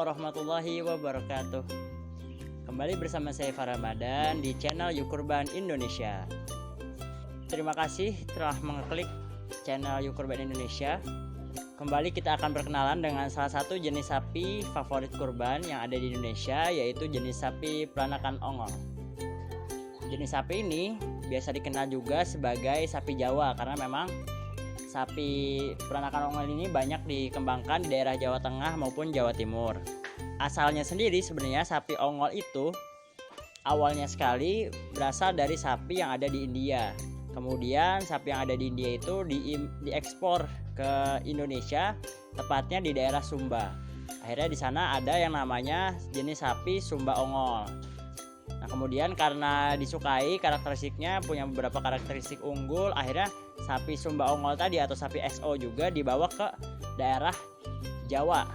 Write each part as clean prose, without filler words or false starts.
warahmatullahi wabarakatuh. Kembali bersama saya Faramadan di channel Yukurban Indonesia. Terima kasih telah mengklik channel Yukurban Indonesia. Kembali kita akan berkenalan dengan salah satu jenis sapi favorit kurban yang ada di Indonesia, yaitu jenis sapi peranakan ongol. Jenis sapi ini biasa dikenal juga sebagai sapi Jawa karena memang sapi peranakan ongol ini banyak dikembangkan di daerah Jawa Tengah maupun Jawa Timur. Asalnya sendiri sebenarnya sapi ongol itu awalnya sekali berasal dari sapi yang ada di India. Kemudian sapi yang ada di India itu diekspor ke Indonesia, tepatnya di daerah Sumba. Akhirnya di sana ada yang namanya jenis sapi Sumba ongol. Nah, kemudian karena disukai karakteristiknya, punya beberapa karakteristik unggul, akhirnya sapi Sumba ongol tadi atau sapi SO juga dibawa ke daerah Jawa.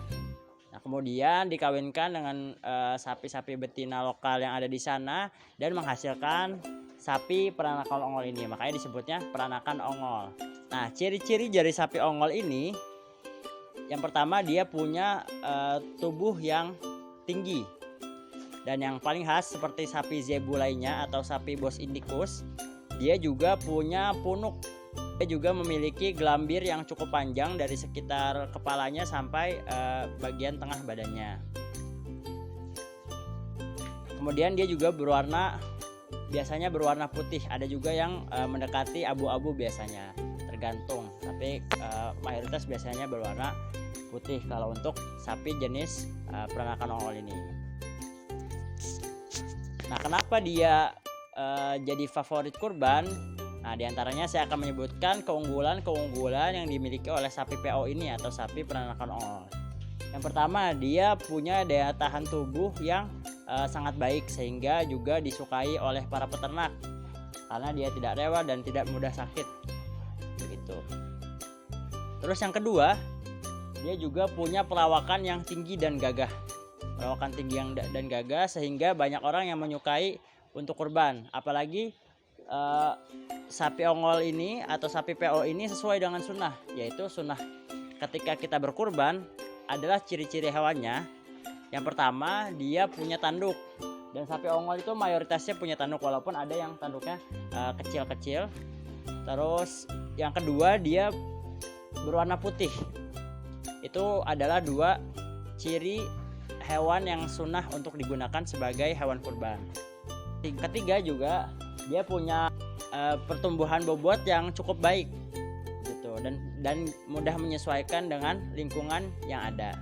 Nah, kemudian dikawinkan dengan sapi-sapi betina lokal yang ada di sana dan menghasilkan sapi peranakan ongol ini. Makanya disebutnya peranakan ongol. Nah, ciri-ciri dari sapi ongol ini, yang pertama dia punya tubuh yang tinggi. Dan yang paling khas seperti sapi zebu lainnya atau sapi Bos Indicus, dia juga punya punuk. Dia juga memiliki gelambir yang cukup panjang dari sekitar kepalanya sampai bagian tengah badannya. Kemudian dia juga biasanya berwarna putih. Ada juga yang mendekati abu-abu biasanya, tergantung. Tapi mayoritas biasanya berwarna putih kalau untuk sapi jenis peranakan ongol ini. Nah, kenapa dia jadi favorit kurban? Nah, diantaranya saya akan menyebutkan keunggulan yang dimiliki oleh sapi PO ini atau sapi peranakan ongol. Yang pertama, dia punya daya tahan tubuh yang sangat baik sehingga juga disukai oleh para peternak karena dia tidak rewel dan tidak mudah sakit. Begitu. Terus yang kedua, dia juga punya perawakan yang tinggi dan gagah. Perawakan tinggi dan gagah sehingga banyak orang yang menyukai untuk kurban. Apalagi sapi ongol ini atau sapi PO ini sesuai dengan sunnah, yaitu sunnah ketika kita berkurban adalah ciri-ciri hewannya. Yang pertama, dia punya tanduk, dan sapi ongol itu mayoritasnya punya tanduk walaupun ada yang tanduknya kecil-kecil. Terus yang kedua, dia berwarna putih. Itu adalah dua ciri hewan yang sunnah untuk digunakan sebagai hewan kurban. Ketiga juga dia punya pertumbuhan bobot yang cukup baik gitu dan mudah menyesuaikan dengan lingkungan yang ada.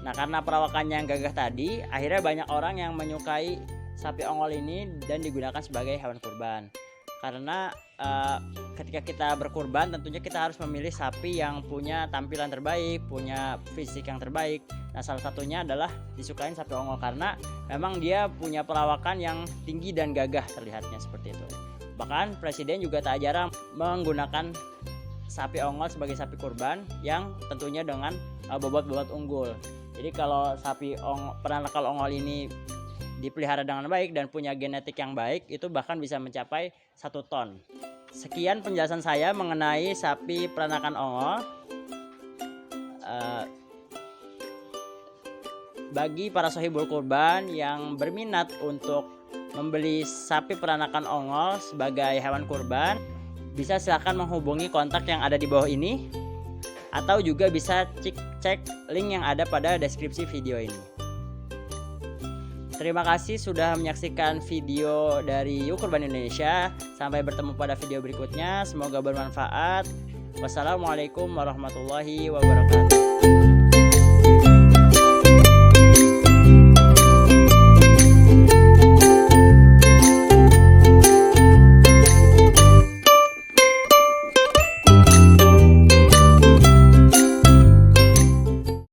Nah, karena perawakannya yang gagah tadi, akhirnya banyak orang yang menyukai sapi ongol ini dan digunakan sebagai hewan kurban. Karena ketika kita berkurban tentunya kita harus memilih sapi yang punya tampilan terbaik, punya fisik yang terbaik. Nah, salah satunya adalah disukain sapi ongol karena memang dia punya perawakan yang tinggi dan gagah terlihatnya seperti itu. Bahkan Presiden juga tak jarang menggunakan sapi ongol sebagai sapi kurban yang tentunya dengan bobot-bobot unggul. Jadi kalau sapi peranakan ongol ini dipelihara dengan baik dan punya genetik yang baik, itu bahkan bisa mencapai 1 ton. Sekian penjelasan saya mengenai sapi peranakan ongol. Bagi para sohibul kurban yang berminat untuk membeli sapi peranakan ongol sebagai hewan kurban, bisa silakan menghubungi kontak yang ada di bawah ini, atau juga bisa cek link yang ada pada deskripsi video ini. Terima kasih sudah menyaksikan video dari Yukurban Indonesia. Sampai bertemu pada video berikutnya. Semoga bermanfaat. Wassalamualaikum warahmatullahi wabarakatuh.